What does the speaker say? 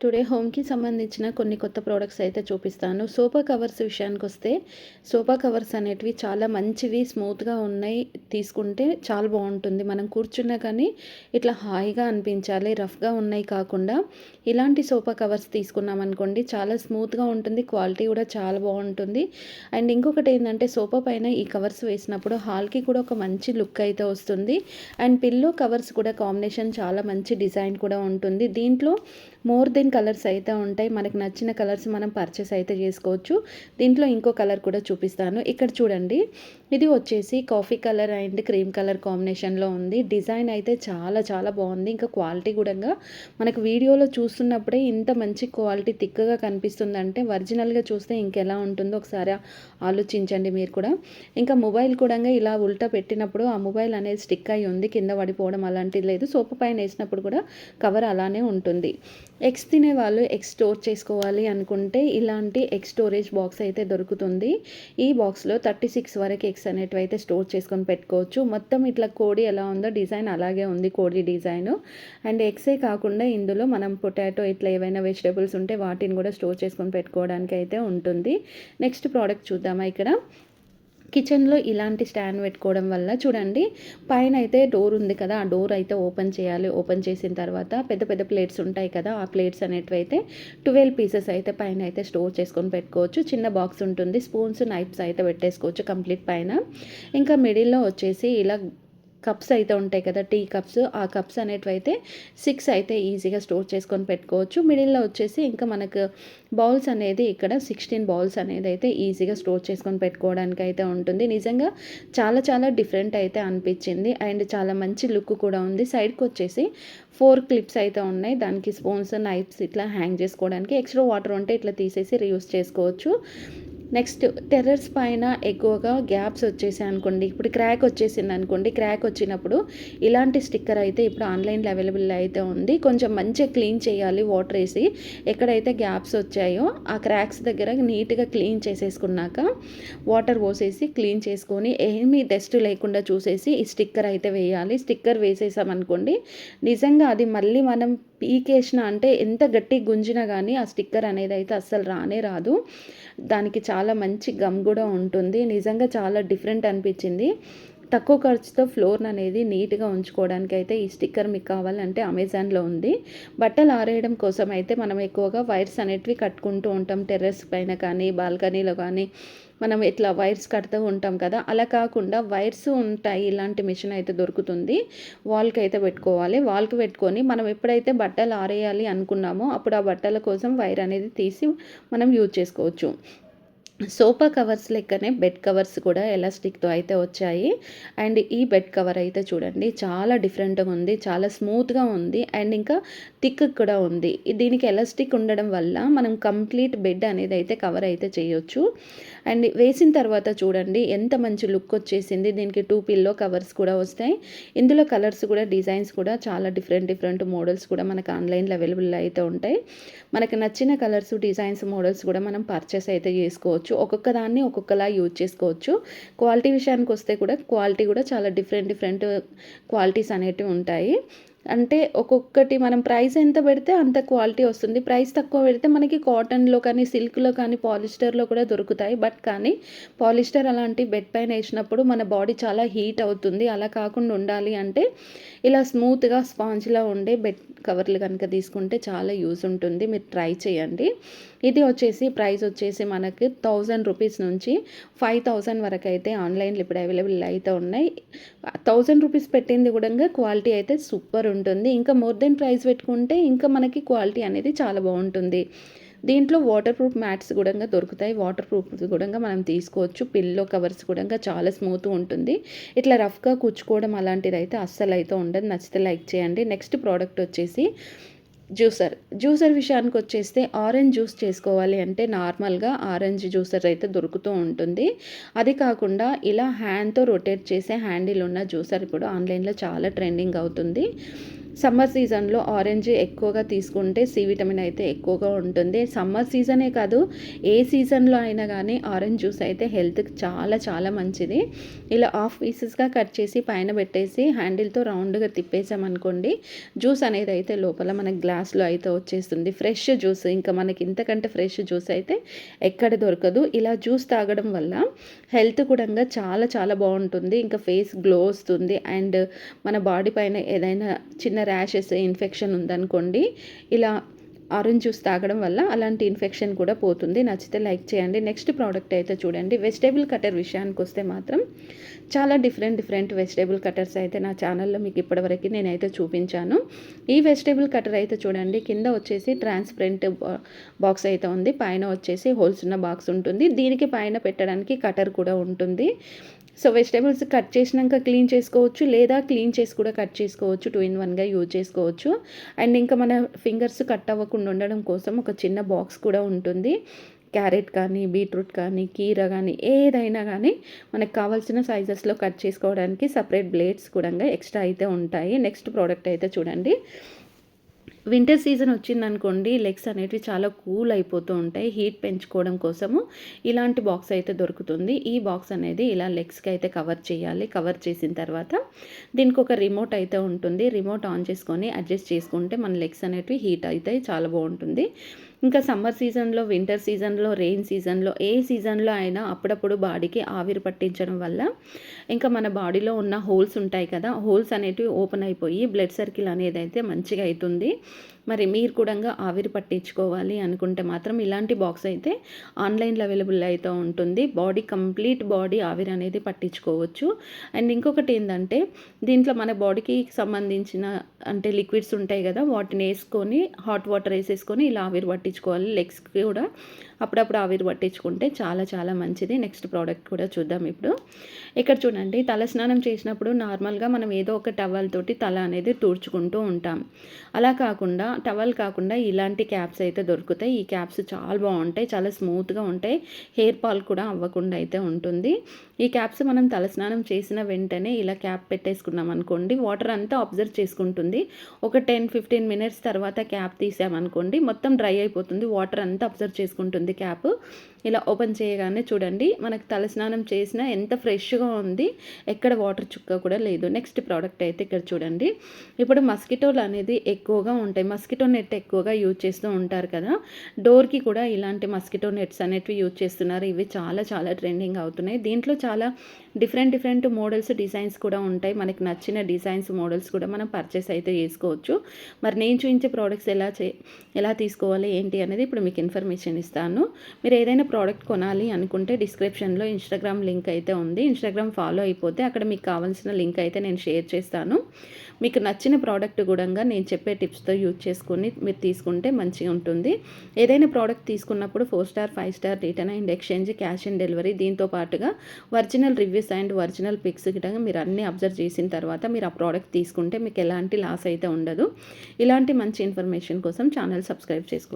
Today హోమ్‌కి సంబంధించిన కొన్ని కొత్త ప్రొడక్ట్స్ అయితే చూపిస్తాను. సోఫా కవర్స్ విషయానికొస్తే, సోఫా కవర్స్ అనేటివి చాలా మంచివి, స్మూత్‌గా ఉన్నాయి. తీసుకుంటే చాలా బావుంటుంది. మనం కూర్చున్నా కానీ ఇట్లా హాయిగా అనిపించాలి. రఫ్‌గా ఉన్నాయి కాకుండా, ఇలాంటి సోఫా కవర్స్ తీసుకున్నామనుకోండి చాలా స్మూత్‌గా ఉంటుంది. క్వాలిటీ కూడా చాలా బావుంటుంది. అండ్ ఇంకొకటేందంటే సోఫా పైన ఈ కవర్స్ వేసినప్పుడు హాల్‌కి కూడా ఒక మంచి లుక్ అయితే వస్తుంది. అండ్ పిల్లో కవర్స్ కూడా కాంబినేషన్ చాలా మంచి డిజైన్ కూడా ఉంటుంది. దీంట్లో మోర్ దెన్ కలర్స్ అయితే ఉంటాయి. మనకు నచ్చిన కలర్స్ మనం పర్చేస్ అయితే చేసుకోవచ్చు. దీంట్లో ఇంకో కలర్ కూడా చూపిస్తాను. ఇక్కడ చూడండి, ఇది వచ్చేసి coffee colour and cream colour కాంబినేషన్‌లో ఉంది. డిజైన్ అయితే చాలా చాలా బాగుంది. ఇంకా క్వాలిటీ కూడంగా మనకు వీడియోలో చూస్తున్నప్పుడే ఇంత మంచి క్వాలిటీ థిక్‌గా కనిపిస్తుందంటే ఒరిజినల్‌గా చూస్తే ఇంకెలా ఉంటుందో ఒకసారి ఆలోచించండి మీరు కూడా. ఇంకా మొబైల్ కూడంగా ఇలా ఉల్టా పెట్టినప్పుడు ఆ మొబైల్ అనేది స్టిక్ అయ్యి ఉంది. కింద పడిపోవడం అలాంటిది లేదు. సోఫా పైన వేసినప్పుడు కూడా కవర్ అలానే ఉంటుంది. ఎగ్స్ తినేవాళ్ళు ఎగ్స్ స్టోర్ చేసుకోవాలి అనుకుంటే ఇలాంటి ఎగ్ స్టోరేజ్ బాక్స్ అయితే దొరుకుతుంది. ఈ బాక్స్‌లో 36 వరకు ఎగ్స్ అనేటివి అయితే స్టోర్ చేసుకొని పెట్టుకోవచ్చు. మొత్తం ఇట్లా కోడి ఎలా ఉందో డిజైన్ అలాగే ఉంది, కోడి డిజైను. అండ్ ఎగ్సే కాకుండా ఇందులో మనం పొటాటో ఇట్లా ఏవైనా వెజిటబుల్స్ ఉంటే వాటిని కూడా స్టోర్ చేసుకొని పెట్టుకోవడానికి అయితే ఉంటుంది. నెక్స్ట్ ప్రోడక్ట్ చూద్దామా ఇక్కడ. కిచెన్‌లో ఇలాంటి స్టాండ్ పెట్టుకోవడం వల్ల చూడండి, పైన అయితే డోర్ ఉంది కదా, ఆ డోర్ అయితే ఓపెన్ చేయాలి. ఓపెన్ చేసిన తర్వాత పెద్ద పెద్ద ప్లేట్స్ ఉంటాయి కదా, ఆ ప్లేట్స్ అనేటివైతే 12 పీసెస్ అయితే పైన అయితే స్టోర్ చేసుకొని పెట్టుకోవచ్చు. చిన్న బాక్స్ ఉంటుంది. స్పూన్స్, నైఫ్స్ అయితే పెట్టేసుకోవచ్చు కంప్లీట్ పైన. ఇంకా మిడిల్‌లో వచ్చేసి ఇలా కప్స్ అయితే ఉంటాయి కదా, టీ కప్స్. ఆ కప్స్ అనేటివైతే 6 అయితే ఈజీగా స్టోర్ చేసుకొని పెట్టుకోవచ్చు. మిడిల్‌లో వచ్చేసి ఇంకా మనకు బౌల్స్ అనేది ఇక్కడ 16 బౌల్స్ అనేది అయితే ఈజీగా స్టోర్ చేసుకొని పెట్టుకోవడానికి అయితే ఉంటుంది. నిజంగా చాలా చాలా డిఫరెంట్ అయితే అనిపించింది. అండ్ చాలా మంచి లుక్ కూడా ఉంది. సైడ్‌కి వచ్చేసి 4 క్లిప్స్ అయితే ఉన్నాయి. దానికి స్పూన్స్, నైఫ్స్ ఇట్లా హ్యాంగ్ చేసుకోవడానికి. ఎక్స్ట్రా వాటర్ ఉంటే ఇట్లా తీసేసి రీయూజ్ చేసుకోవచ్చు. నెక్స్ట్ టెర్రస్ పైన ఎక్కువగా గ్యాప్స్ వచ్చేసాయి అనుకోండి, ఇప్పుడు క్రాక్ వచ్చేసింది అనుకోండి, క్రాక్ వచ్చినప్పుడు ఇలాంటి స్టిక్కర్ అయితే ఇప్పుడు ఆన్లైన్లో అవైలబుల్ అయితే ఉంది. కొంచెం మంచిగా క్లీన్ చేయాలి వాటర్ వేసి. ఎక్కడైతే గ్యాప్స్ వచ్చాయో ఆ క్రాక్స్ దగ్గర నీట్గా క్లీన్ చేసేసుకున్నాక వాటర్ పోసేసి క్లీన్ చేసుకొని ఏమీ డస్ట్ లేకుండా చూసేసి ఈ స్టిక్కర్ అయితే వేయాలి. స్టిక్కర్ వేసేసామనుకోండి, నిజంగా అది మళ్ళీ మనం పీకేసిన అంటే ఎంత గట్టి గుంజినా కానీ ఆ స్టిక్కర్ అనేది అయితే అస్సలు రానే రాదు. దానికి చాలా మంచి గమ్ కూడా ఉంటుంది. నిజంగా చాలా డిఫరెంట్ అనిపించింది. తక్కువ ఖర్చుతో ఫ్లోర్ అనేది నీట్గా ఉంచుకోవడానికి అయితే ఈ స్టిక్కర్ మీకు కావాలంటే అమెజాన్లో ఉంది. బట్టలు ఆరేయడం కోసం అయితే మనం ఎక్కువగా వైర్స్ అనేటివి కట్టుకుంటూ ఉంటాం. టెర్రస్ పైన కానీ బాల్కనీలో కానీ మనం ఇట్లా వైర్స్ కడుతూ ఉంటాం కదా, అలా కాకుండా వైర్స్ ఉంటాయి. ఇలాంటి మిషన్ అయితే దొరుకుతుంది. వాల్కి అయితే పెట్టుకోవాలి. వాల్కి పెట్టుకొని మనం ఎప్పుడైతే బట్టలు ఆరేయాలి అనుకున్నామో అప్పుడు ఆ బట్టల కోసం వైర్ అనేది తీసి మనం యూజ్ చేసుకోవచ్చు. సోఫా కవర్స్ లెక్కనే బెడ్ కవర్స్ కూడా ఎలాస్టిక్‌తో అయితే వచ్చాయి. అండ్ ఈ బెడ్ కవర్ అయితే చూడండి చాలా డిఫరెంట్‌గా ఉంది. చాలా స్మూత్‌గా ఉంది. అండ్ ఇంకా థిక్ కూడా ఉంది. దీనికి ఎలాస్టిక్ ఉండడం వల్ల మనం కంప్లీట్ బెడ్ అనేది అయితే కవర్ అయితే చేయొచ్చు. అండ్ వేసిన తర్వాత చూడండి ఎంత మంచి లుక్ వచ్చేసింది. దీనికి 2 పిల్లో కవర్స్ కూడా వస్తాయి. ఇందులో కలర్స్ కూడా, డిజైన్స్ కూడా చాలా డిఫరెంట్ డిఫరెంట్ మోడల్స్ కూడా మనకు ఆన్లైన్‌లో అవైలబుల్ అయితే ఉంటాయి. మనకు నచ్చిన కలర్స్, డిజైన్స్, మోడల్స్ కూడా మనం పర్చేస్ అయితే చేసుకోవచ్చు. ఒక్కొక్క దాన్ని ఒక్కొక్కలా యూజ్ చేసుకోవచ్చు. క్వాలిటీ విషయానికి వస్తే కూడా క్వాలిటీ కూడా చాలా డిఫరెంట్ డిఫరెంట్ క్వాలిటీస్ అనేటివి ఉంటాయి. అంటే ఒక్కొక్కటి మనం ప్రైస్ ఎంత పెడితే అంత క్వాలిటీ వస్తుంది. ప్రైస్ తక్కువ పెడితే మనకి కాటన్‌లో కానీ, సిల్క్‌లో కానీ, పాలిస్టర్‌లో కూడా దొరుకుతాయి. బట్ కానీ పాలిస్టర్ అలాంటి బెడ్ పైన వేసినప్పుడు మన బాడీ చాలా హీట్ అవుతుంది. అలా కాకుండా ఉండాలి అంటే ఇలా స్మూత్‌గా స్పాంజ్‌లా ఉండే బెడ్ కవర్లు కనుక తీసుకుంటే చాలా యూజ్ ఉంటుంది. మీరు ట్రై చేయండి. ఇది వచ్చేసి ప్రైస్ వచ్చేసి మనకి 1000 రూపీస్ నుంచి 5000 వరకు అయితే ఆన్లైన్లో ఇప్పుడు అవైలబుల్ అయితే ఉన్నాయి. 1000 రూపీస్ పెట్టింది కూడా క్వాలిటీ అయితే సూపర్ ఉంటుంది. ఇంకా మోర్ దెన్ ప్రైస్ పెట్టుకుంటే ఇంకా మనకి క్వాలిటీ అనేది చాలా బాగుంటుంది. దీంట్లో వాటర్ ప్రూఫ్ మ్యాట్స్ కూడా దొరుకుతాయి. వాటర్ ప్రూఫ్ కూడా మనం తీసుకోవచ్చు. పిల్లో కవర్స్ కూడా చాలా స్మూత్గా ఉంటుంది. ఇట్లా రఫ్గా కూర్చుకోవడం అలాంటిది అయితే అస్సలు అయితే ఉండదు. నచ్చితే లైక్ చేయండి. నెక్స్ట్ ప్రోడక్ట్ వచ్చేసి జ్యూసర్ విషయానికి వచ్చేస్తే ఆరెంజ్ జ్యూస్ చేసుకోవాలి అంటే నార్మల్గా ఆరెంజ్ జ్యూసర్ అయితే దొరుకుతూ ఉంటుంది. అది కాకుండా ఇలా హ్యాండ్తో రొటేట్ చేసే హ్యాండిల్ ఉన్న జ్యూసర్ ఇప్పుడు ఆన్లైన్లో చాలా ట్రెండింగ్ అవుతుంది. సమ్మర్ సీజన్‌లో ఆరెంజ్ ఎక్కువగా తీసుకుంటే సి విటమిన్ అయితే ఎక్కువగా ఉంటుంది. సమ్మర్ సీజనే కాదు, ఏ సీజన్‌లో అయినా గానీ ఆరెంజ్ జ్యూస్ అయితే హెల్త్‌కి చాలా చాలా మంచిది. ఇలా హాఫ్ పీసెస్‌గా కట్ చేసి పైన పెట్టేసి హ్యాండిల్‌తో రౌండ్‌గా తిప్పేసామనుకోండి, జ్యూస్ అనేది అయితే లోపల మనకి గ్లాస్‌లో అయితే వచ్చేస్తుంది. ఫ్రెష్ జ్యూస్, ఇంకా మనకి ఇంతకంటే ఫ్రెష్ జ్యూస్ అయితే ఎక్కడ దొరకదు. ఇలా జ్యూస్ తాగడం వల్ల హెల్త్ కూడంగా చాలా చాలా బావుంటుంది. ఇంకా ఫేస్ గ్లో వస్తుంది. అండ్ మన బాడీ పైన ఏదైనా చిన్న ర్యాషెస్, ఇన్ఫెక్షన్ ఉందనుకోండి, ఇలా ఆరెంజ్ జ్యూస్ తాగడం వల్ల అలాంటి ఇన్ఫెక్షన్ కూడా పోతుంది. నచ్చితే లైక్ చేయండి. నెక్స్ట్ ప్రోడక్ట్ అయితే చూడండి. వెజిటేబుల్ కటర్ విషయానికొస్తే మాత్రం చాలా డిఫరెంట్ వెజిటేబుల్ కటర్స్ అయితే నా ఛానల్లో మీకు ఇప్పటివరకు నేనైతే చూపించాను. ఈ వెజిటేబుల్ కటర్ అయితే చూడండి, కింద వచ్చేసి ట్రాన్స్పరెంట్ బాక్స్ అయితే ఉంది. పైన వచ్చేసి హోల్స్ ఉన్న బాక్స్ ఉంటుంది. దీనికి పైన పెట్టడానికి కటర్ కూడా ఉంటుంది. సో వెజిటేబుల్స్ కట్ చేసినాక క్లీన్ చేసుకోవచ్చు, లేదా క్లీన్ చేసి కూడా కట్ చేసుకోవచ్చు. 2 in 1గా యూజ్ చేసుకోవచ్చు. అండ్ ఇంకా మన ఫింగర్స్ కట్ అవ్వకుండా ఉండడం కోసం ఒక చిన్న బాక్స్ కూడా ఉంటుంది. క్యారెట్ కానీ, బీట్రూట్ కానీ, కీర కానీ, ఏదైనా కానీ మనకు కావాల్సిన సైజెస్లో కట్ చేసుకోవడానికి సపరేట్ బ్లేడ్స్ కూడా ఎక్స్ట్రా అయితే ఉంటాయి. నెక్స్ట్ ప్రోడక్ట్ అయితే చూడండి. వింటర్ సీజన్ వచ్చిందనుకోండి, లెగ్స్ అనేటివి చాలా కూల్ అయిపోతూ ఉంటాయి. హీట్ పెంచుకోవడం కోసము ఇలాంటి బాక్స్ అయితే దొరుకుతుంది. ఈ బాక్స్ అనేది ఇలా లెగ్స్కి అయితే కవర్ చేయాలి. కవర్ చేసిన తర్వాత దీనికి ఒక రిమోట్ అయితే ఉంటుంది. రిమోట్ ఆన్ చేసుకొని అడ్జస్ట్ చేసుకుంటే మన లెగ్స్ అనేటివి హీట్ అయితే చాలా బాగుంటుంది. ఇంకా సమ్మర్ సీజన్లో, వింటర్ సీజన్లో, రెయిన్ సీజన్లో, ఏ సీజన్లో అయినా అప్పుడప్పుడు బాడీకి ఆవిరి పట్టించడం వల్ల ఇంకా మన బాడీలో ఉన్న హోల్స్ ఉంటాయి కదా, హోల్స్ అనేటివి ఓపెన్ అయిపోయి బ్లడ్ సర్కిల్ అనేది అయితే మంచిగా అవుతుంది. మరి మీరు కూడా ఆవిరి పట్టించుకోవాలి అనుకుంటే మాత్రం ఇలాంటి బాక్స్ అయితే ఆన్లైన్లో అవైలబుల్ అయితే ఉంటుంది. కంప్లీట్ బాడీ ఆవిరి అనేది పట్టించుకోవచ్చు. అండ్ ఇంకొకటి ఏంటంటే, దీంట్లో మన బాడీకి సంబంధించిన అంటే లిక్విడ్స్ ఉంటాయి కదా, వాటిని వేసుకొని హాట్ వాటర్ వేసేసుకొని ఇలా ఆవిరి పట్టించుకోవాలి. లెగ్స్కి కూడా అప్పుడప్పుడు ఆవిరి పట్టించుకుంటే చాలా చాలా మంచిది. నెక్స్ట్ ప్రోడక్ట్ కూడా చూద్దాం ఇప్పుడు. ఇక్కడ చూడండి, తలస్నానం చేసినప్పుడు నార్మల్గా మనం ఏదో ఒక టవల్ తోటి తల అనేది తుడుచుకుంటూ ఉంటాం. అలా కాకుండా టవల్ కాకుండా ఇలాంటి క్యాప్స్ అయితే దొరుకుతాయి. ఈ క్యాప్స్ చాలా బాగుంటాయి, చాలా స్మూత్గా ఉంటాయి. హెయిర్ ఫాల్ కూడా అవ్వకుండా అయితే ఉంటుంది. ఈ క్యాప్స్ మనం తలస్నానం చేసిన వెంటనే ఇలా క్యాప్ పెట్టేసుకున్నాం అనుకోండి, వాటర్ అంతా అబ్జర్వ్ చేసుకుంటుంది. ఒక 10-15 మినిట్స్ తర్వాత క్యాప్ తీసామనుకోండి, మొత్తం డ్రై అయిపోతుంది. వాటర్ అంతా అబ్జర్వ్ చేసుకుంటుంది క్యాప్. ఇలా ఓపెన్ చేయగానే చూడండి, మనకు తలస్నానం చేసినా ఎంత ఫ్రెష్గా ఉంది, ఎక్కడ వాటర్ చుక్క కూడా లేదు. నెక్స్ట్ ప్రోడక్ట్ అయితే ఇక్కడ చూడండి. ఇప్పుడు మస్కిటోలు అనేది ఎక్కువగా ఉంటాయి. మస్కిటో నెట్ ఎక్కువగా యూజ్ చేస్తూ ఉంటారు కదా, డోర్కి కూడా ఇలాంటి మస్కిటో నెట్స్ అనేటివి యూజ్ చేస్తున్నారు. ఇవి చాలా చాలా ట్రెండింగ్ అవుతున్నాయి. దీంట్లో చాలా డిఫరెంట్ మోడల్స్, డిజైన్స్ కూడా ఉంటాయి. మనకి నచ్చిన డిజైన్స్, మోడల్స్ కూడా మనం పర్చేస్ అయితే చేసుకోవచ్చు. మరి నేను చూపించే ప్రోడక్ట్స్ ఎలా తీసుకోవాలి ఏంటి అనేది ఇప్పుడు మీకు ఇన్ఫర్మేషన్ ఇస్తాను. మీరు ఏదైనా ప్రోడక్ట్ కొనాలి అనుకుంటే డిస్క్రిప్షన్లో ఇన్స్టాగ్రామ్ లింక్ అయితే ఉంది. ఇన్స్టాగ్రామ్ ఫాలో అయిపోతే అక్కడ మీకు కావాల్సిన లింక్ అయితే నేను షేర్ చేస్తాను. మీకు నచ్చిన ప్రోడక్ట్ కూడా నేను చెప్పే టిప్స్తో యూజ్ చేసుకొని మీరు తీసుకుంటే మంచిగా ఉంటుంది. ఏదైనా ప్రోడక్ట్ తీసుకున్నప్పుడు 4 star 5 star return and exchange, cash on delivery, దీంతో పాటుగా original reviews and original pics గిట్ట మీరు అన్నీ అబ్జర్వ్ చేసిన తర్వాత మీరు ఆ ప్రోడక్ట్ తీసుకుంటే మీకు ఎలాంటి లాస్ అయితే ఉండదు. ఇలాంటి మంచి ఇన్ఫర్మేషన్ కోసం ఛానల్ సబ్స్క్రైబ్ చేసుకోండి.